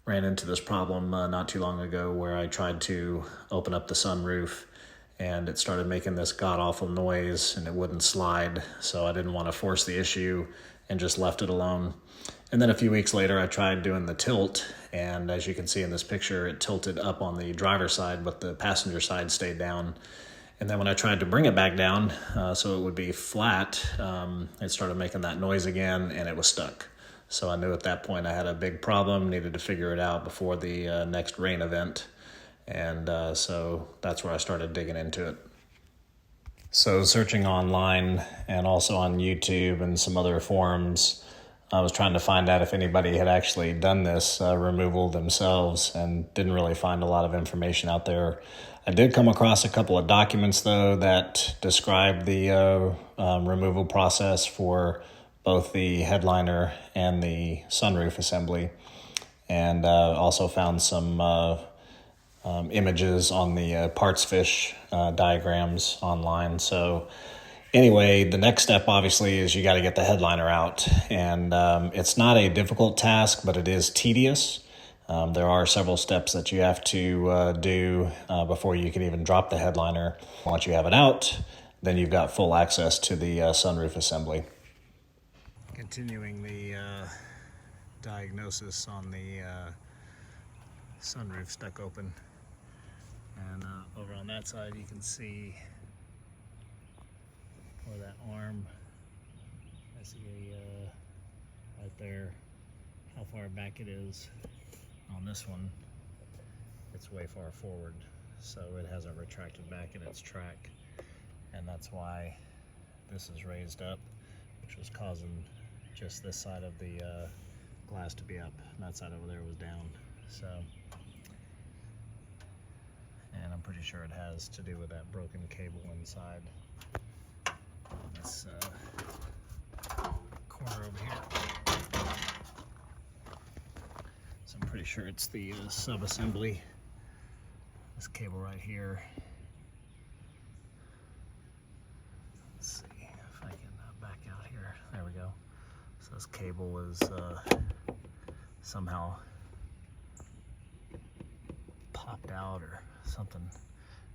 ran into this problem not too long ago where I tried to open up the sunroof and it started making this god-awful noise and it wouldn't slide, so I didn't want to force the issue and just left it alone. And then a few weeks later I tried doing the tilt, and as you can see in this picture, it tilted up on the driver's side but the passenger side stayed down. And then when I tried to bring it back down so it would be flat, it started making that noise again and it was stuck. So I knew at that point I had a big problem, needed to figure it out before the next rain event. And so that's where I started digging into it. So searching online and also on YouTube and some other forums, I was trying to find out if anybody had actually done this removal themselves, and didn't really find a lot of information out there. I did come across a couple of documents though that describe the removal process for both the headliner and the sunroof assembly, and also found some images on the parts fish diagrams online. So anyway, the next step obviously is you got to get the headliner out, and it's not a difficult task, but it is tedious. There are several steps that you have to do before you can even drop the headliner. Once you have it out, then you've got full access to the sunroof assembly. Continuing the diagnosis on the sunroof stuck open. And over on that side you can see where that arm, basically right there, how far back it is. On this one, it's way far forward, so it hasn't retracted back in its track, and that's why this is raised up, which was causing just this side of the glass to be up, and that side over there was down. So, and I'm pretty sure it has to do with that broken cable inside this corner over here. So I'm pretty sure it's the sub-assembly, this cable right here. Let's see if I can back out here. There we go. So this cable is somehow popped out or something.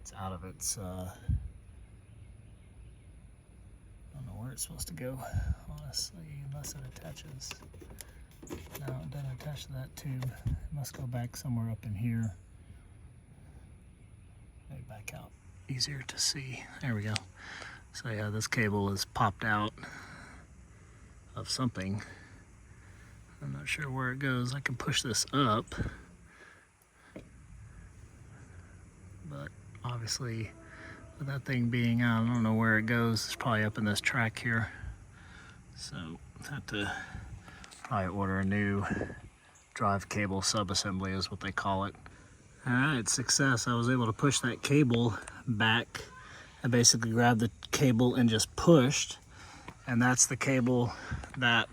It's out of its I don't know where it's supposed to go, honestly, unless it attaches. No, it doesn't attach to that tube. It must go back somewhere up in here. Maybe back out, easier to see. There we go. So yeah, this cable is popped out of something. I'm not sure where it goes. I can push this up, but obviously with that thing being out, I don't know where it goes. It's probably up in this track here. So I have to probably order a new drive cable sub-assembly is what they call it. All right, success. I was able to push that cable back. I basically grabbed the cable and just pushed, and that's the cable that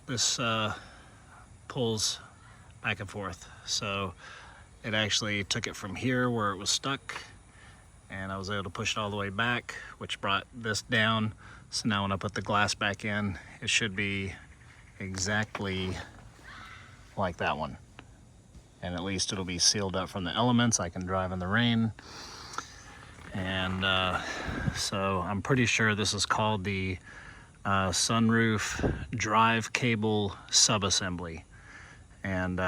this pulls back and forth. So it actually took it from here where it was stuck, and I was able to push it all the way back, which brought this down. So now when I put the glass back in, it should be exactly like that one. And at least it'll be sealed up from the elements. I can drive in the rain. And so I'm pretty sure this is called the sunroof drive cable sub-assembly. And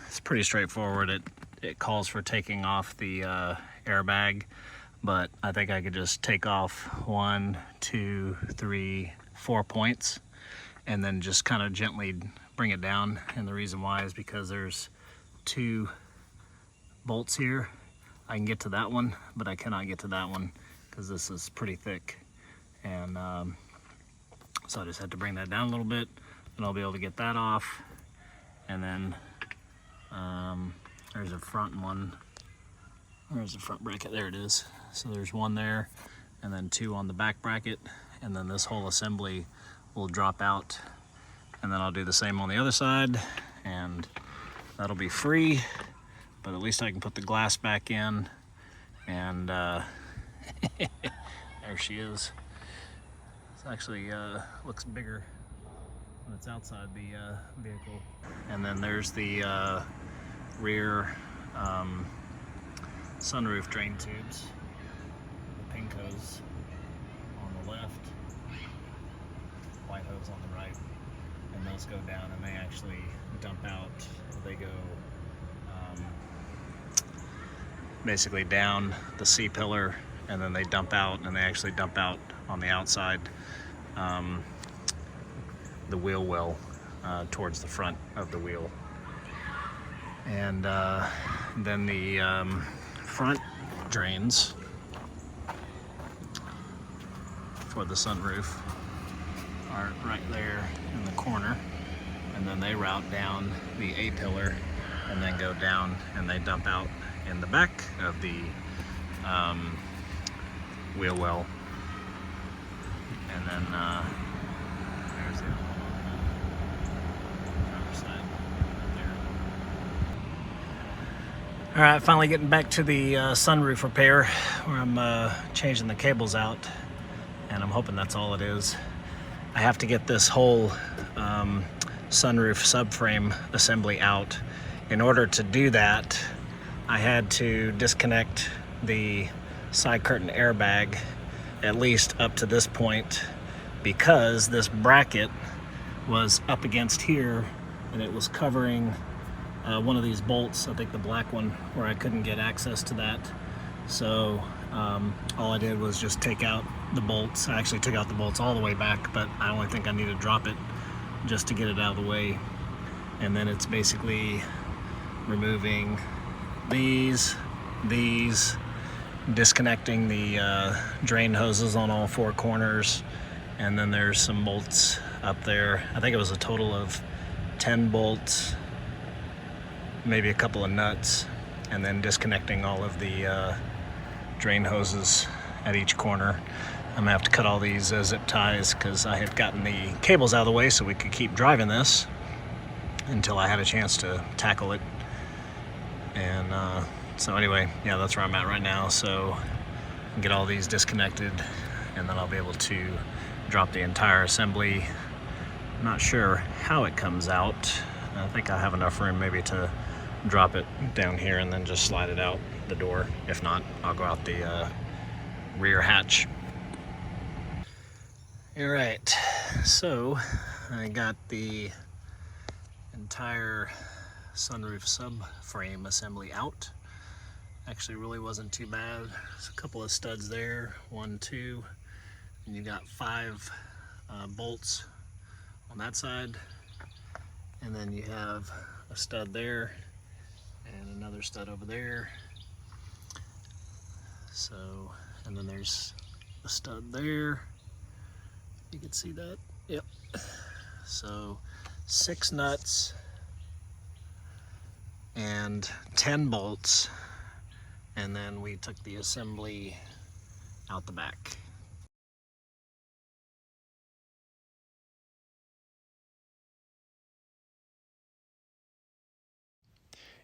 it's pretty straightforward. It calls for taking off the airbag, but I think I could just take off 1, 2, 3, 4 points and then just kind of gently bring it down. And the reason why is because there's 2 bolts here. I can get to that one, but I cannot get to that one because this is pretty thick. And so I just had to bring that down a little bit, and I'll be able to get that off. And then there's a front one. Where's the front bracket? There it is. So there's 1 there, and then 2 on the back bracket, and then this whole assembly will drop out. And then I'll do the same on the other side, and that'll be free, but at least I can put the glass back in. And there she is. It's actually looks bigger that's outside the vehicle. And then there's the rear sunroof drain tubes, the pink hose on the left, white hose on the right, and those go down and they actually dump out. They go basically down the C-pillar, and then they dump out, and they actually dump out on the outside the wheel well towards the front of the wheel. And then the front drains for the sunroof are right there in the corner, and then they route down the A-pillar and then go down and they dump out in the back of the wheel well. And then there's the other side there. All right, finally getting back to the sunroof repair, where I'm changing the cables out, and I'm hoping that's all it is. I have to get this whole sunroof subframe assembly out. In order to do that, I had to disconnect the side curtain airbag at least up to this point, because this bracket was up against here and it was covering one of these bolts, I think the black one, where I couldn't get access to that. So all I did was just take out the bolts. I actually took out the bolts all the way back, but I only think I need to drop it just to get it out of the way. And then it's basically removing these, disconnecting the drain hoses on all four corners, and then there's some bolts up there. I think it was a total of 10 bolts, maybe a couple of nuts, and then disconnecting all of the drain hoses at each corner. I'm gonna have to cut all these zip ties because I had gotten the cables out of the way so we could keep driving this until I had a chance to tackle it. And so anyway, yeah, that's where I'm at right now. So get all these disconnected, and then I'll be able to drop the entire assembly. I'm not sure how it comes out. I think I have enough room maybe to drop it down here and then just slide it out the door. If not, I'll go out the rear hatch. All right, so I got the entire sunroof subframe assembly out. Actually really wasn't too bad. There's a couple of studs there, 1, 2, and you got 5 bolts on that side, and then you have a stud there and another stud over there. So, and then there's a stud there. You can see that. Yep. So 6 nuts and 10 bolts, and then we took the assembly out the back.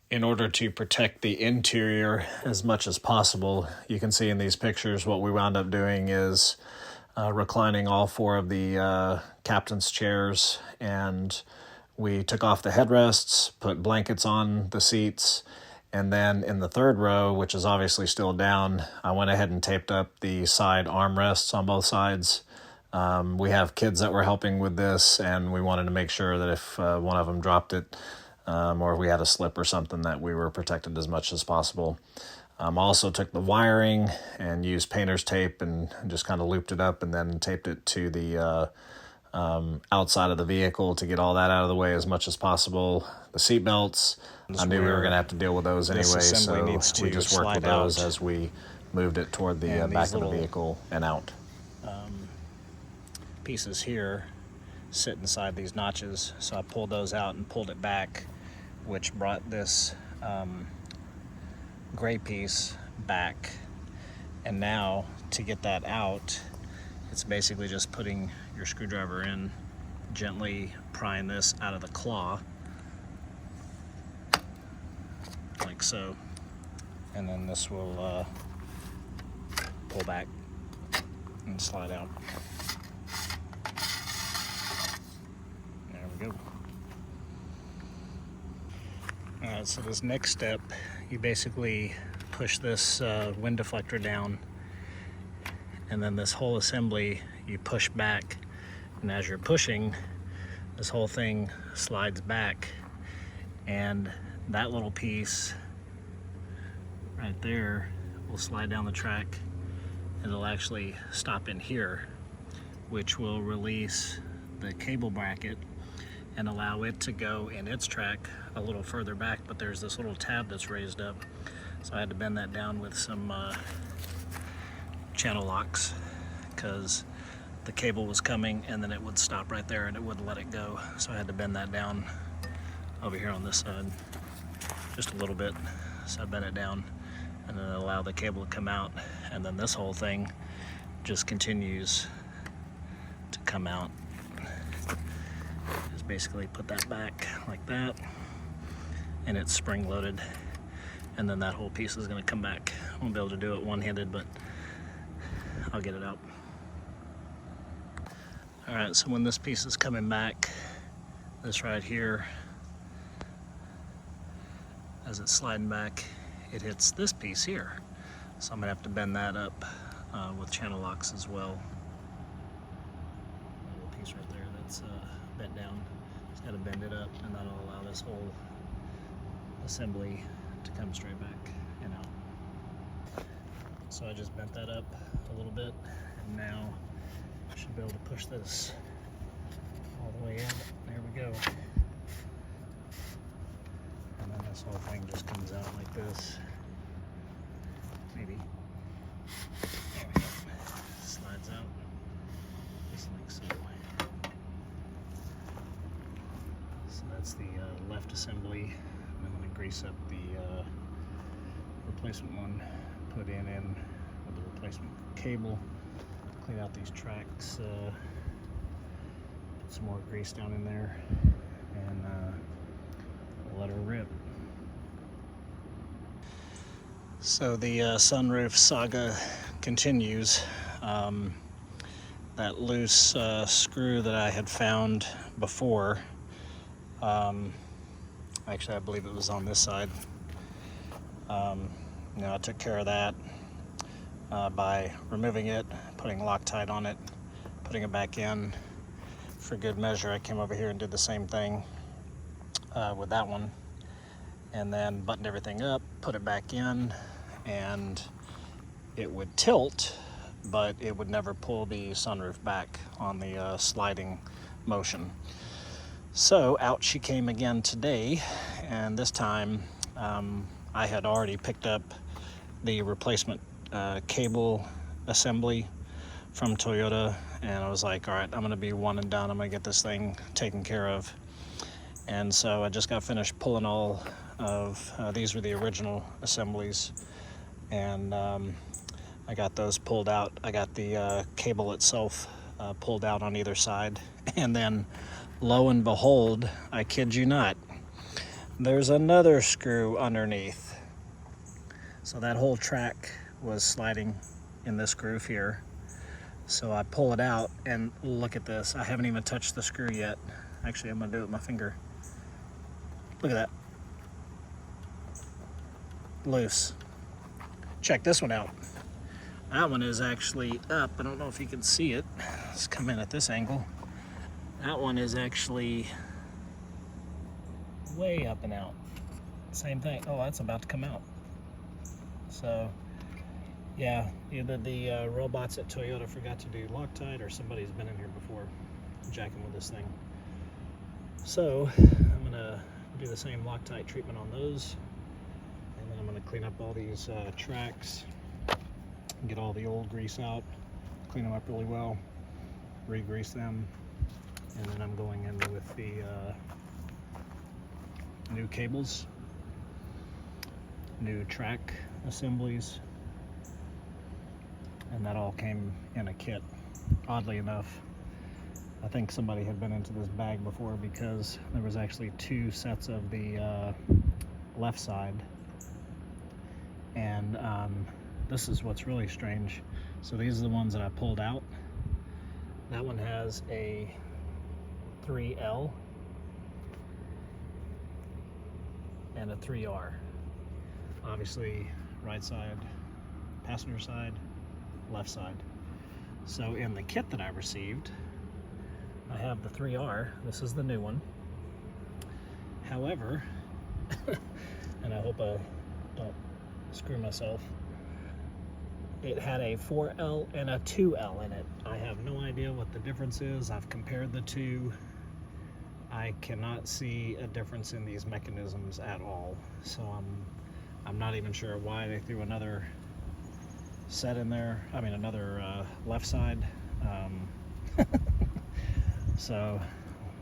In order to protect the interior as much as possible, you can see in these pictures what we wound up doing is reclining all 4 of the captain's chairs, and we took off the headrests, put blankets on the seats, and then in the 3rd row, which is obviously still down, I went ahead and taped up the side armrests on both sides. We have kids that were helping with this, and we wanted to make sure that if one of them dropped it, or if we had a slip or something, that we were protected as much as possible. Also took the wiring and used painter's tape and just kind of looped it up, and then taped it to the outside of the vehicle to get all that out of the way as much as possible. The seat belts, I knew we were going to have to deal with those anyway, so we just worked with those as we moved it toward the back of the vehicle and out. Pieces here sit inside these notches, so I pulled those out and pulled it back, which brought this gray piece back. And now to get that out, it's basically just putting your screwdriver in, gently prying this out of the claw, like so, and then this will pull back and slide out. There we go. Alright, so this next step, you basically push this wind deflector down, and then this whole assembly you push back, and as you're pushing, this whole thing slides back, and that little piece right there will slide down the track, and it'll actually stop in here, which will release the cable bracket and allow it to go in its track a little further back. But there's this little tab that's raised up, so I had to bend that down with some channel locks, because the cable was coming and then it would stop right there and it wouldn't let it go. So I had to bend that down over here on this side just a little bit. So I bent it down and then allow the cable to come out, and then this whole thing just continues to come out. Just basically put that back like that, and it's spring loaded, and then that whole piece is going to come back. I won't be able to do it one-handed, but I'll get it out. Alright, so when this piece is coming back, this right here, as it's sliding back, it hits this piece here. So I'm going to have to bend that up with channel locks as well. That little piece right there that's bent down, just got to bend it up, and that'll allow this whole assembly to come straight back and out. So I just bent that up a little bit, and now I should be able to push this all the way out. There we go. And then this whole thing just comes out like this. Maybe. There we go. Slides out just like so. So that's the left assembly. And I'm going to grease up the replacement one, put in with the replacement cable, clean out these tracks, put some more grease down in there, and let her rip. So the sunroof saga continues. That loose screw that I had found before, actually I believe it was on this side. I took care of that by removing it, putting Loctite on it, putting it back in. For good measure, I came over here and did the same thing with that one, and then buttoned everything up, put it back in, and it would tilt, but it would never pull the sunroof back on the sliding motion. So out she came again today, and this time I had already picked up the replacement cable assembly from Toyota, and I was like, all right, I'm gonna be one and done. I'm gonna get this thing taken care of. And so I just got finished pulling all of these were the original assemblies, and I got those pulled out. I got the cable itself pulled out on either side, and then lo and behold, I kid you not, there's another screw underneath. So that whole track was sliding in this groove here. So I pull it out, and look at this. I haven't even touched the screw yet. Actually, I'm gonna do it with my finger. Look at that. Loose. Check this one out. That one is actually up. I don't know if you can see it. Let's come in at this angle. That one is actually way up and out. Same thing. Oh, that's about to come out. So, yeah, either the robots at Toyota forgot to do Loctite, or somebody's been in here before jacking with this thing. So, I'm gonna do the same Loctite treatment on those, and then I'm gonna clean up all these tracks, get all the old grease out, clean them up really well, re-grease them, and then I'm going in with the new cables, new track assemblies, and that all came in a kit. Oddly enough, I think somebody had been into this bag before, because there was actually two sets of the left side, and this is what's really strange. So these are the ones that I pulled out. That one has a 3L and a 3R. Obviously, right side, passenger side, left side. So in the kit that I received, I have the 3R. This is the new one. However, and I hope I don't screw myself, it had a 4L and a 2L in it. I have no idea what the difference is. I've compared the two. I cannot see a difference in these mechanisms at all. So I'm not even sure why they threw another set in there. I mean, another left side. So,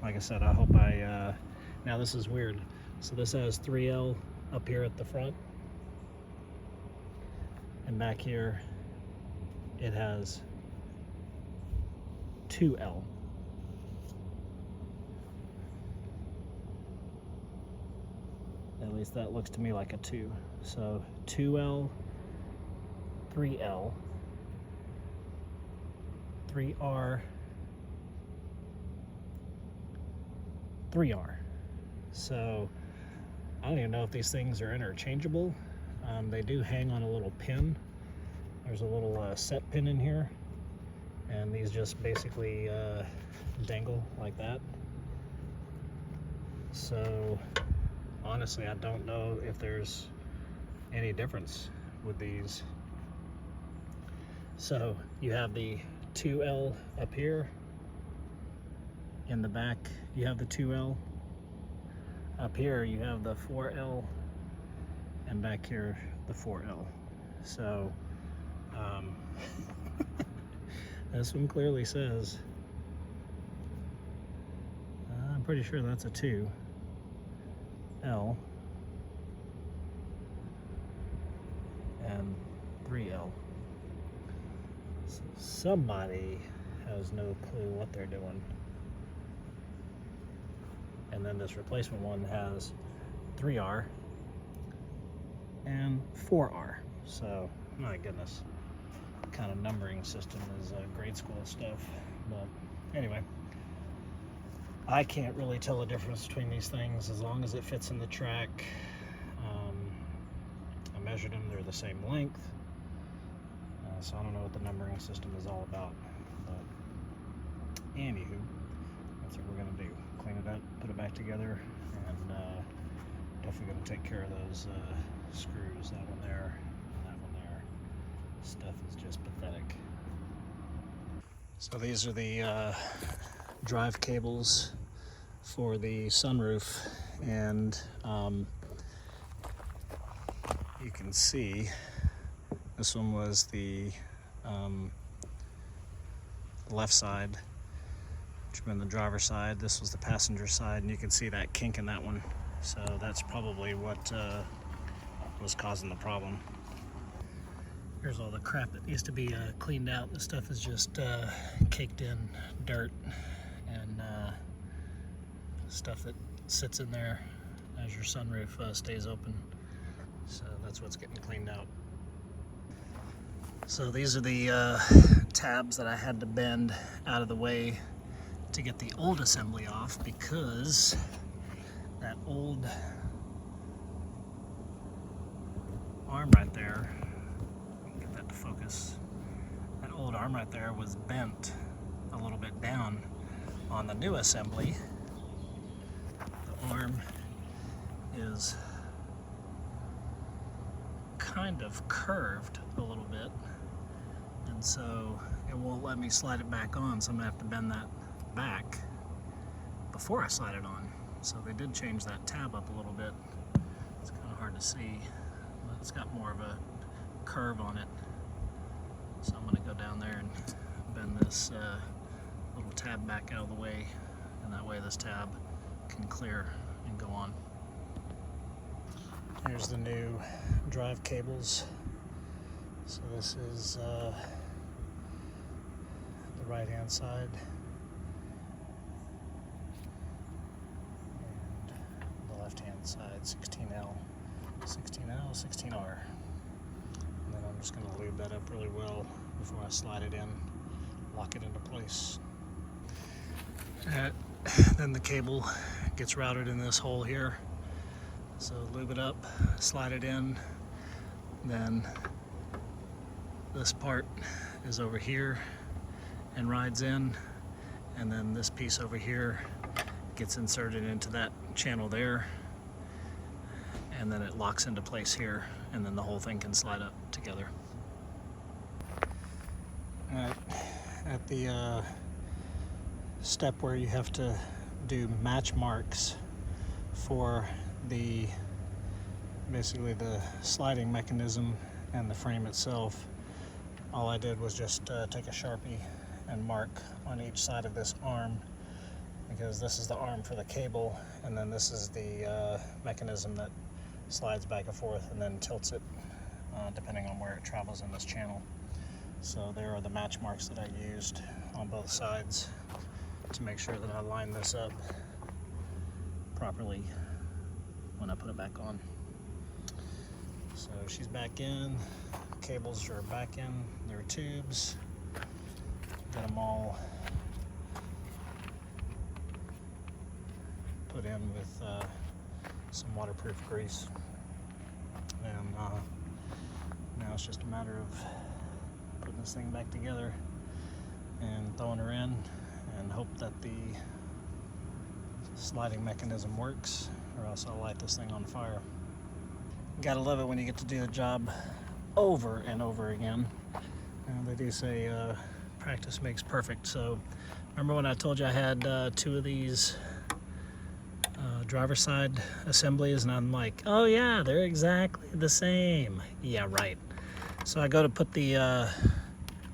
like I said, I hope now this is weird. So this has 3L up here at the front. And back here, it has 2L. At least that looks to me like a 2. So 2L, 3L, 3R, 3R. So I don't even know if these things are interchangeable. They do hang on a little pin. There's a little set pin in here, and these just basically dangle like that. So honestly, I don't know if there's any difference with these. So you have the 2L up here. In the back, you have the 2L. Up here, you have the 4L. And back here, the 4L. So, this one clearly says, I'm pretty sure that's a 2L. And 3L. So somebody has no clue what they're doing. And then this replacement one has 3R and 4R. So, my goodness, kind of numbering system is grade school stuff. But anyway, I can't really tell the difference between these things as long as it fits in the track. I measured them, they're the same length. So I don't know what the numbering system is all about. But anywho, that's what we're going to do. Clean it up, put it back together, and definitely going to take care of those screws. That one there, and that one there. Stuff is just pathetic. So these are the drive cables for the sunroof, and you can see this one was the left side, which would have been the driver's side. This was the passenger side, and you can see that kink in that one. So that's probably what was causing the problem. Here's all the crap that needs to be cleaned out. This stuff is just caked in dirt and stuff that sits in there as your sunroof stays open. So that's what's getting cleaned out. So these are the tabs that I had to bend out of the way to get the old assembly off, because that old arm right there, get that to focus, that old arm right there was bent a little bit down. On the new assembly, the arm is kind of curved a little bit, and so it won't let me slide it back on, so I'm gonna have to bend that back before I slide it on. So they did change that tab up a little bit. It's kind of hard to see, but it's got more of a curve on it. So I'm gonna go down there and bend this little tab back out of the way, and that way this tab can clear and go on. Here's the new drive cables. So this is the right hand side and the left hand side, 16L, 16L, 16R. And then I'm just going to lube that up really well before I slide it in, lock it into place. Then the cable gets routed in this hole here. So lube it up, slide it in, then this part is over here and rides in, and then this piece over here gets inserted into that channel there, and then it locks into place here, and then the whole thing can slide up together. Alright, at the step where you have to do match marks for basically the sliding mechanism and the frame itself, all I did was just take a Sharpie and mark on each side of this arm, because this is the arm for the cable, and then this is the mechanism that slides back and forth and then tilts it depending on where it travels in this channel. So there are the match marks that I used on both sides to make sure that I line this up properly when I put it back on. So she's back in, cables are back in, there are tubes, got them all put in with some waterproof grease, and now it's just a matter of putting this thing back together and throwing her in, and hope that the sliding mechanism works, or else I'll light this thing on fire. Gotta love it when you get to do the job over and over again. And they do say practice makes perfect. So remember when I told you I had 2 of these driver's side assemblies, and I'm like, oh yeah, they're exactly the same. Yeah, right. So I go to put the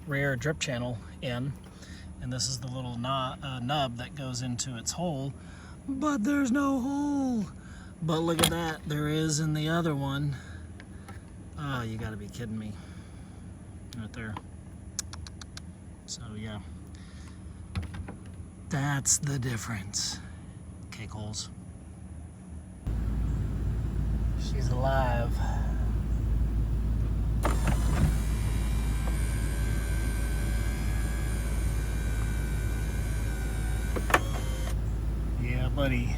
rear drip channel in, and this is the little nub that goes into its hole, but there's no hole. But look at that, there is in the other one. Oh, you gotta be kidding me. Right there. So yeah, that's the difference. Cake holes. She's alive. Yeah, buddy.